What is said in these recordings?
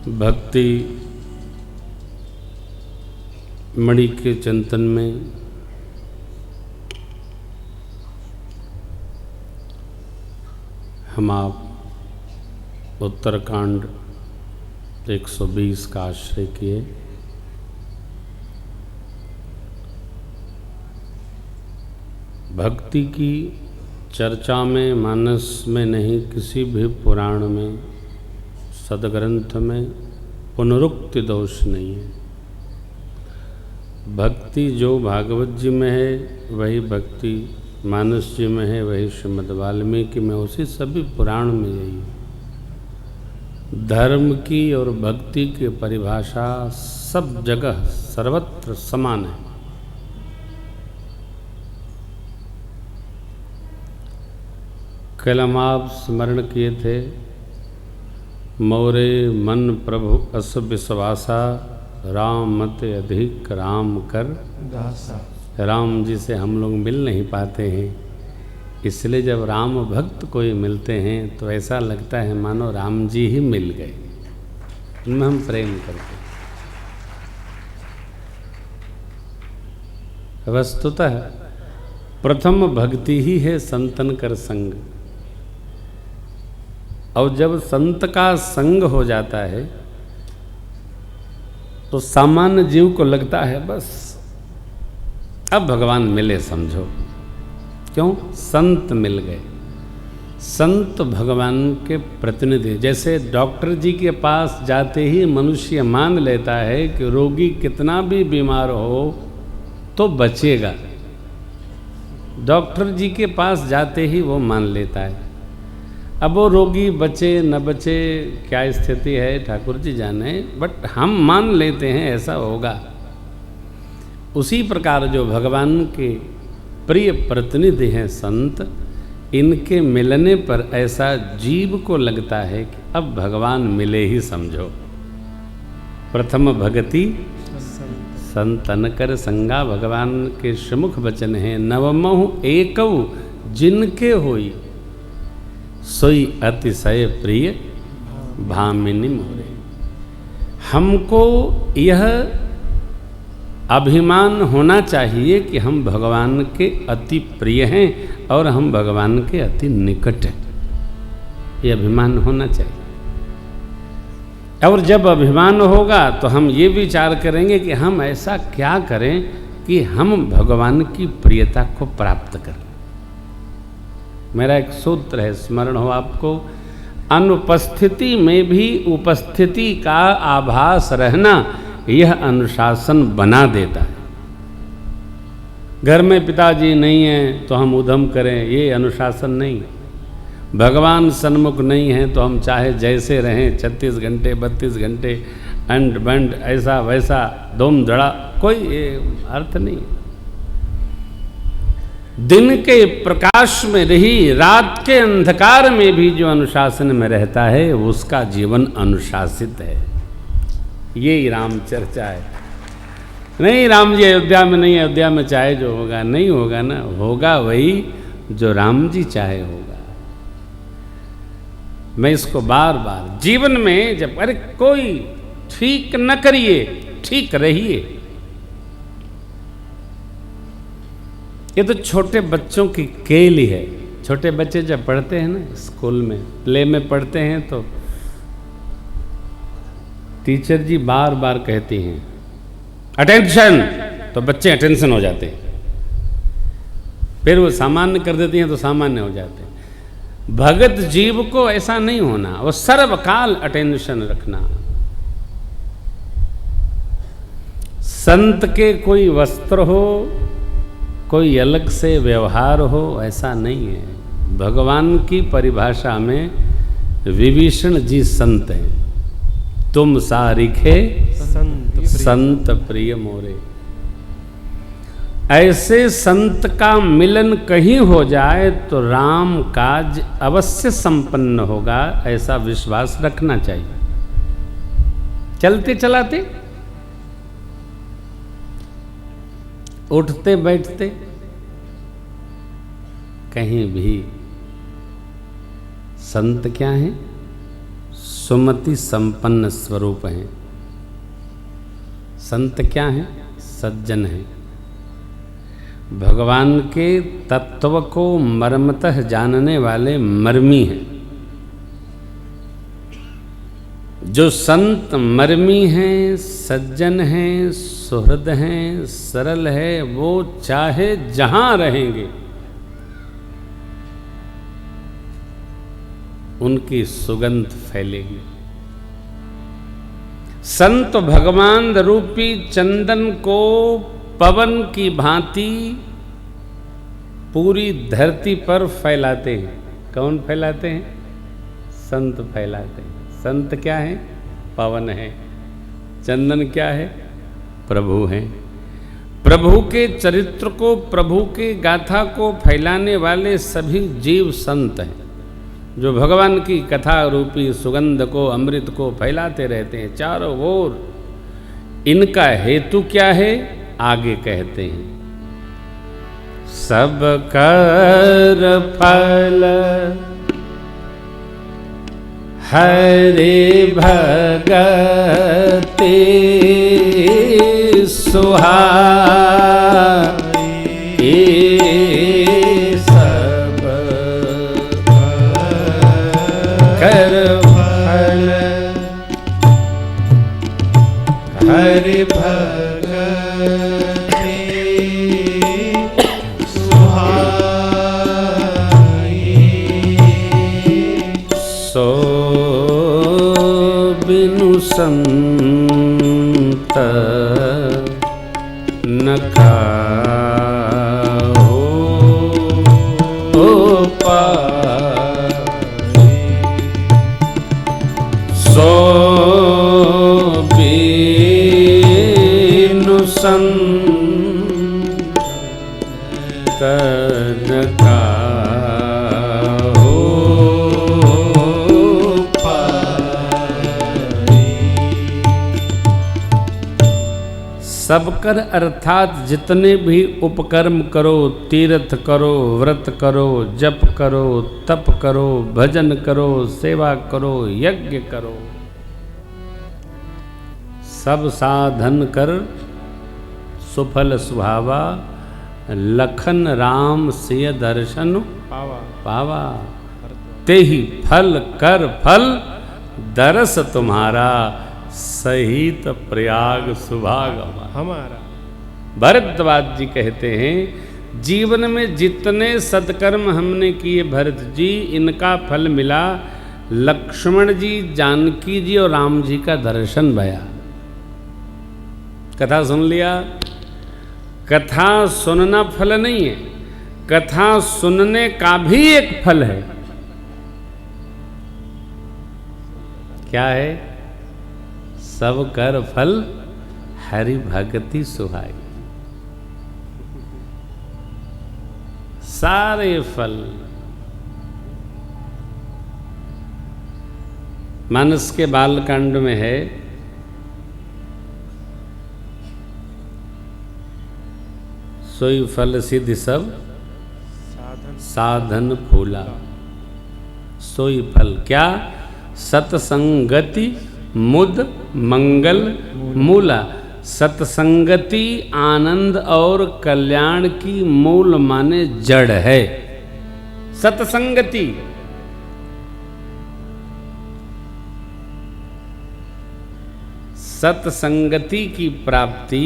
भक्ति मणि के चिंतन में हम आप उत्तरकांड 120 का आश्रय किए। भक्ति की चर्चा में मानस में नहीं, किसी भी पुराण में, सदग्रंथ में पुनरुक्ति दोष नहीं है। भक्ति जो भागवत जी में है वही भक्ति मानस जी में है, वही श्रीमद् वाल्मीकि में, उसी सभी पुराण में यही है। धर्म की और भक्ति की परिभाषा सब जगह सर्वत्र समान है। कल हम आप स्मरण किए थे, मोरे मन प्रभु अस विश्वासा, राम मत अधिक राम कर दासा। राम जी से हम लोग मिल नहीं पाते हैं, इसलिए जब राम भक्त कोई मिलते हैं तो ऐसा लगता है मानो राम जी ही मिल गए, उनमें हम प्रेम करते हैं। वस्तुतः प्रथम भक्ति ही है संतन कर संग, और जब संत का संग हो जाता है तो सामान्य जीव को लगता है बस अब भगवान मिले समझो। क्यों? संत मिल गए। संत भगवान के प्रतिनिधि। जैसे डॉक्टर जी के पास जाते ही मनुष्य मान लेता है कि रोगी कितना भी बीमार हो तो बचेगा, डॉक्टर जी के पास जाते ही वो मान लेता है। अब वो रोगी बचे न बचे क्या स्थिति है ठाकुर जी जाने, बट हम मान लेते हैं ऐसा होगा। उसी प्रकार जो भगवान के प्रिय प्रतिनिधि हैं संत, इनके मिलने पर ऐसा जीव को लगता है कि अब भगवान मिले ही समझो। प्रथम भगति संतन कर संगा, भगवान के श्रीमुख वचन हैं। नवमहु एकौ जिनके होई, सोई अतिशय प्रिय भामिनी मोरे। हमको यह अभिमान होना चाहिए कि हम भगवान के अति प्रिय हैं और हम भगवान के अति निकट हैं, ये अभिमान होना चाहिए। और जब अभिमान होगा तो हम ये विचार करेंगे कि हम ऐसा क्या करें कि हम भगवान की प्रियता को प्राप्त करें। मेरा एक सूत्र है, स्मरण हो आपको, अनुपस्थिति में भी उपस्थिति का आभास रहना यह अनुशासन बना देता है। घर में पिताजी नहीं हैं तो हम उधम करें, ये अनुशासन नहीं। भगवान सन्मुख नहीं हैं तो हम चाहे जैसे रहें 36 घंटे 32 घंटे अंड बंड ऐसा वैसा धूम धड़ा, कोई अर्थ नहीं। दिन के प्रकाश में रही रात के अंधकार में भी जो अनुशासन में रहता है उसका जीवन अनुशासित है। ये ही राम चर्चा है। नहीं राम जी अयोध्या में नहीं, अयोध्या में चाहे जो होगा नहीं होगा ना, होगा वही जो राम जी चाहे होगा। मैं इसको बार बार जीवन में जब अरे कोई ठीक न करिए, ठीक रहिए। ये तो छोटे बच्चों की खेल ही है। छोटे बच्चे जब पढ़ते हैं ना स्कूल में, प्ले में पढ़ते हैं तो टीचर जी बार बार कहती हैं अटेंशन, तो बच्चे अटेंशन हो जाते हैं। फिर वो सामान्य कर देती हैं तो सामान्य हो जाते हैं। भगत जीव को ऐसा नहीं होना, वो सर्वकाल अटेंशन रखना। संत के कोई वस्त्र हो, कोई अलग से व्यवहार हो, ऐसा नहीं है। भगवान की परिभाषा में विभीषण जी संत हैं। तुम सारिखे संत प्रिय मोरे। ऐसे संत का मिलन कहीं हो जाए तो राम काज अवश्य संपन्न होगा, ऐसा विश्वास रखना चाहिए। चलते चलाते, उठते बैठते, कहीं भी संत क्या हैं? सुमति संपन्न स्वरूप हैं। संत क्या हैं? सज्जन हैं। भगवान के तत्व को मर्मतः जानने वाले मर्मी हैं। जो संत मर्मी हैं, सज्जन हैं, सुहृद हैं, सरल है, वो चाहे जहां रहेंगे उनकी सुगंध फैलेगी। संत भगवान रूपी चंदन को पवन की भांति पूरी धरती पर फैलाते हैं। कौन फैलाते हैं? संत फैलाते हैं। संत क्या है? पवन है। चंदन क्या है? प्रभु हैं। प्रभु के चरित्र को, प्रभु के गाथा को फैलाने वाले सभी जीव संत हैं, जो भगवान की कथा रूपी सुगंध को, अमृत को फैलाते रहते हैं चारों ओर। इनका हेतु क्या है? आगे कहते हैं, सब कर फल हरे भगते सुहाए, सब कर फल हरे भगते सुहाए, सो बिनु संत न काहू पाए, सो बिनु संत न काहू सब कर अर्थात जितने भी उपकर्म करो, तीर्थ करो, व्रत करो, जप करो, तप करो, भजन करो, सेवा करो, यज्ञ करो, सब साधन कर सुफल सुहावा, लखन राम सिय दर्शन पावा, तेहि फल कर फल दरस तुम्हारा, सहित प्रयाग सुभाग हमारा। भरद्वाज जी कहते हैं, जीवन में जितने सत्कर्म हमने किए भरत जी, इनका फल मिला लक्ष्मण जी, जानकी जी और राम जी का दर्शन भया। कथा सुन लिया। कथा सुनना फल नहीं है, कथा सुनने का भी एक फल है। क्या है? सब कर फल हरि भक्ति सुहाई। सारे फल मानस के बालकांड में है, सोई फल सिद्धि सब साधन फूला। सोई फल क्या? सतसंगति मुद मंगल मूला। सतसंगति आनंद और कल्याण की मूल माने जड़ है। सतसंगति सतसंगति की प्राप्ति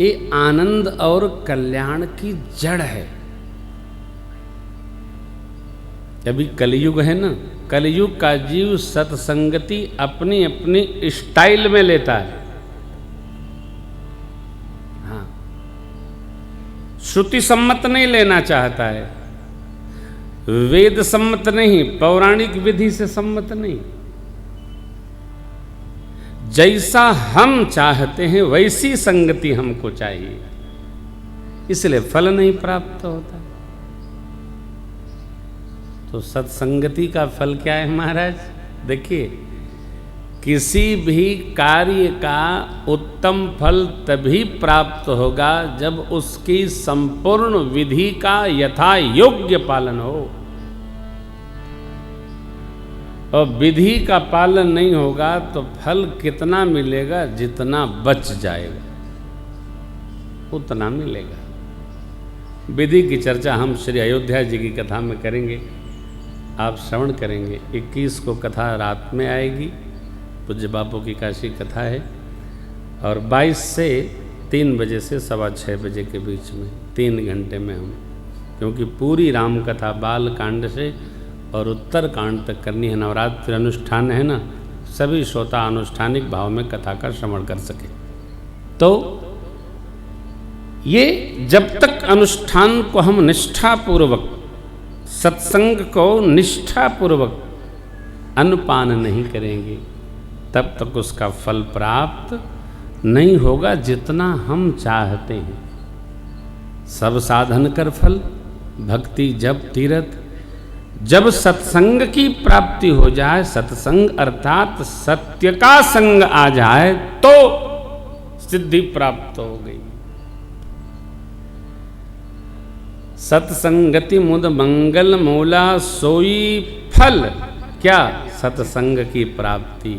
ये आनंद और कल्याण की जड़ है। अभी कलयुग है ना, कलयुग का जीव सत्संगति अपनी अपनी स्टाइल में लेता है। हाँ, श्रुति सम्मत नहीं लेना चाहता है, वेद सम्मत नहीं, पौराणिक विधि से सम्मत नहीं। जैसा हम चाहते हैं वैसी संगति हमको चाहिए, इसलिए फल नहीं प्राप्त होता। तो सत्संगति का फल क्या है महाराज? देखिए, किसी भी कार्य का उत्तम फल तभी प्राप्त होगा जब उसकी संपूर्ण विधि का यथा योग्य पालन हो। और विधि का पालन नहीं होगा तो फल कितना मिलेगा? जितना बच जाएगा उतना मिलेगा। विधि की चर्चा हम श्री अयोध्या जी की कथा में करेंगे, आप श्रवण करेंगे। 21 को कथा रात में आएगी, पूज्य बापू की काशी कथा है, और 22 से 3 बजे से 6:15 बजे के बीच में 3 घंटे में हम, क्योंकि पूरी राम कथा बाल कांड से और उत्तर कांड तक करनी है। नवरात्रि अनुष्ठान है ना, सभी श्रोता अनुष्ठानिक भाव में कथा का श्रवण कर सके। तो ये जब तक अनुष्ठान को हम निष्ठापूर्वक, सत्संग को निष्ठापूर्वक अन्नपान नहीं करेंगे, तब तक उसका फल प्राप्त नहीं होगा जितना हम चाहते हैं। सब साधन कर फल, भक्ति जप तीरथ। जब सत्संग की प्राप्ति हो जाए, सत्संग अर्थात सत्य का संग आ जाए, तो सिद्धि प्राप्त हो गई। सत्संगति मुद मंगल मूला सोई फल, क्या? सत्संग की प्राप्ति,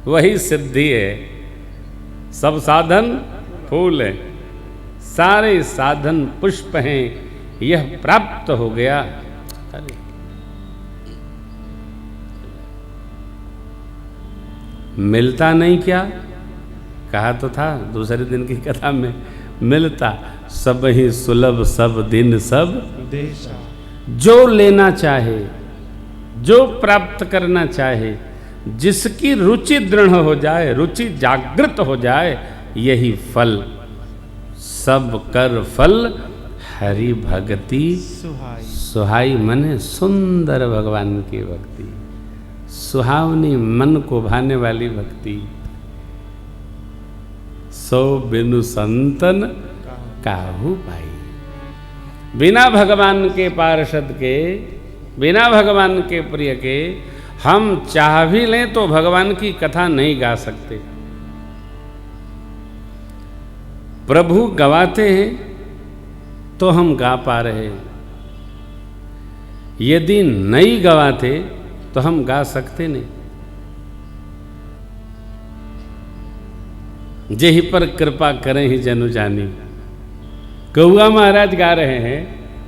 वही सिद्धि है। सब साधन फूल है, सारे साधन पुष्प हैं, यह प्राप्त हो गया। मिलता नहीं क्या? कहा तो था दूसरे दिन की कथा में, मिलता सब ही सुलभ सब दिन सब देशा। जो लेना चाहे, जो प्राप्त करना चाहे, जिसकी रुचि दृढ़ हो जाए, रुचि जागृत हो जाए, यही फल। सब कर फल हरि भक्ति सुहाई, मने सुंदर भगवान की भक्ति, सुहावनी मन को भाने वाली भक्ति। सो बिनु संतन काहू पाई। बिना भगवान के पार्षद के, बिना भगवान के प्रिय के हम चाह भी लें तो भगवान की कथा नहीं गा सकते। प्रभु गवाते हैं तो हम गा पा रहे हैं, यदि नहीं गवाते तो हम गा सकते नहीं। जेहि पर कृपा करें ही जनु जानी। कौआ महाराज गा रहे हैं,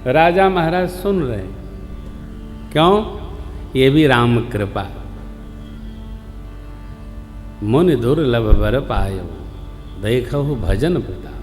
राजा महाराज सुन रहे हैं, क्यों? ये भी राम कृपा। मुनि दुर्लभ बर पायो, देखो भजन प्रताप।